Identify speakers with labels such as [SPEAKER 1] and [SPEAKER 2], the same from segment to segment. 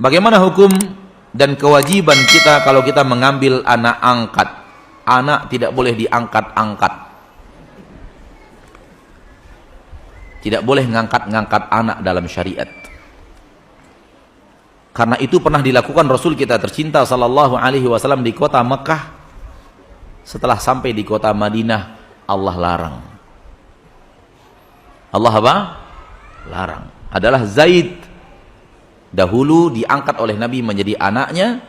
[SPEAKER 1] Bagaimana hukum dan kewajiban kita kalau kita mengambil anak angkat? Anak tidak boleh diangkat-angkat. Tidak boleh ngangkat-ngangkat anak dalam syariat. Karena itu pernah dilakukan Rasul kita tercinta sallallahu alaihi wasallam di kota Mekah. Setelah sampai di kota Madinah, Allah larang. Allah apa? Larang. Adalah Zaid. Dahulu diangkat oleh Nabi menjadi anaknya,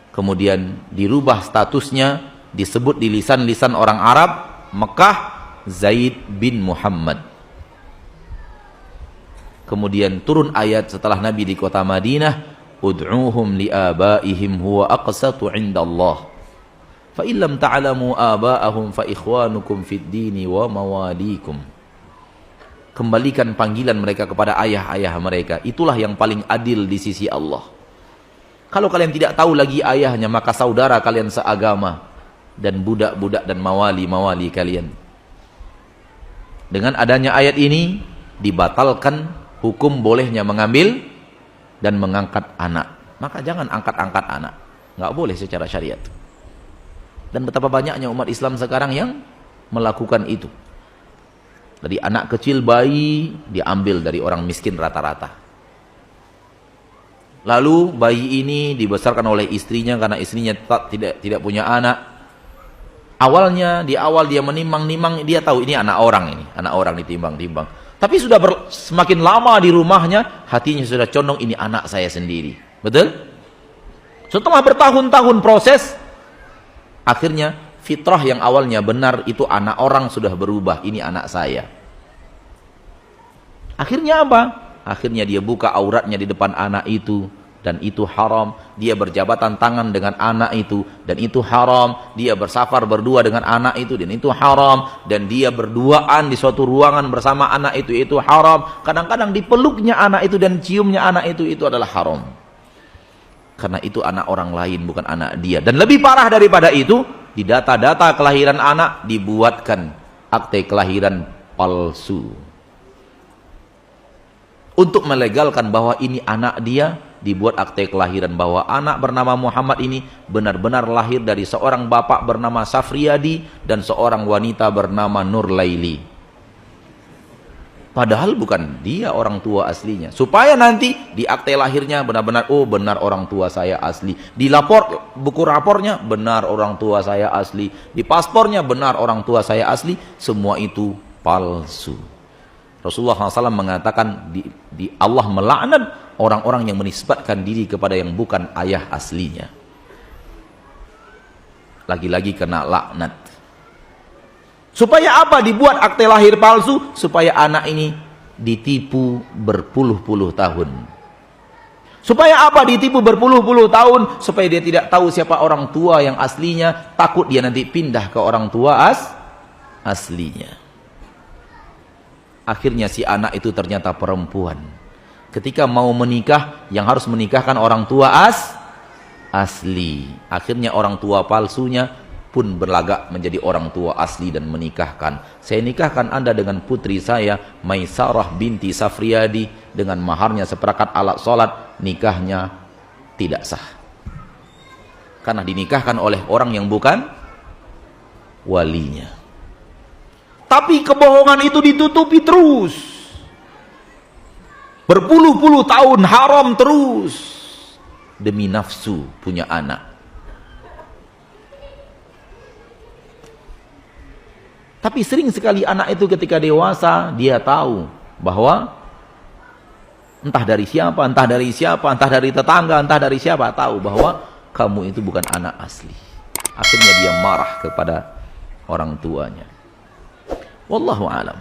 [SPEAKER 1] kemudian dirubah statusnya, disebut di lisan-lisan orang Arab Mekah Zaid bin Muhammad. Kemudian turun ayat setelah Nabi di kota Madinah, ud'uhum liabaihim huwa aqsatu 'indallah fa illam ta'lamu aba'ahum fa ikhwanukum fid dini wa mawalikum. Kembalikan panggilan mereka kepada ayah-ayah mereka. Itulah yang paling adil di sisi Allah. Kalau kalian tidak tahu lagi ayahnya, maka saudara kalian seagama dan budak-budak dan mawali-mawali kalian. Dengan adanya ayat ini dibatalkan hukum bolehnya mengambil dan mengangkat anak. Maka jangan angkat-angkat anak. Nggak boleh secara syariat. Dan betapa banyaknya umat Islam sekarang yang melakukan itu. Dari anak kecil, bayi diambil dari orang miskin rata-rata. Lalu bayi ini dibesarkan oleh istrinya karena istrinya tidak punya anak. Awalnya di awal dia menimang-nimang, dia tahu ini anak orang ditimbang-timbang. Tapi sudah semakin lama di rumahnya, hatinya sudah condong ini anak saya sendiri. Betul? Setelah bertahun-tahun proses, akhirnya fitrah yang awalnya benar itu anak orang sudah berubah, ini anak saya. Akhirnya apa? Akhirnya dia buka auratnya di depan anak itu, dan itu haram. Dia berjabatan tangan dengan anak itu, dan itu haram. Dia bersafar berdua dengan anak itu, dan itu haram. Dan dia berduaan di suatu ruangan bersama anak itu haram. Kadang-kadang dipeluknya anak itu dan ciumnya anak itu adalah haram. Karena itu anak orang lain, bukan anak dia. Dan lebih parah daripada itu, di data-data kelahiran anak dibuatkan akte kelahiran palsu. Untuk melegalkan bahwa ini anak dia, dibuat akte kelahiran bahwa anak bernama Muhammad ini benar-benar lahir dari seorang bapak bernama Safriyadi dan seorang wanita bernama Nurlaili. Padahal bukan dia orang tua aslinya. Supaya nanti di akte lahirnya benar-benar, oh benar orang tua saya asli. Di buku rapornya benar orang tua saya asli. Di paspornya benar orang tua saya asli. Semua itu palsu. Rasulullah SAW mengatakan Allah melaknat orang-orang yang menisbatkan diri kepada yang bukan ayah aslinya. Lagi-lagi kena laknat. Supaya apa dibuat akte lahir palsu? Supaya anak ini ditipu berpuluh-puluh tahun. Supaya apa ditipu berpuluh-puluh tahun? Supaya dia tidak tahu siapa orang tua yang aslinya. Takut dia nanti pindah ke orang tua aslinya. Akhirnya si anak itu ternyata perempuan. Ketika mau menikah, yang harus menikahkan orang tua asli. Akhirnya orang tua palsunya pun berlagak menjadi orang tua asli dan menikahkan. Saya nikahkan Anda dengan putri saya, Maisarah binti Safriyadi, dengan maharnya seperangkat alat sholat. Nikahnya tidak sah. Karena dinikahkan oleh orang yang bukan walinya. Tapi kebohongan itu ditutupi terus. Berpuluh-puluh tahun haram terus. Demi nafsu punya anak. Tapi sering sekali anak itu ketika dewasa, dia tahu bahwa entah dari siapa, entah dari tetangga, entah dari siapa, tahu bahwa kamu itu bukan anak asli. Akhirnya dia marah kepada orang tuanya. Wallahu a'lam.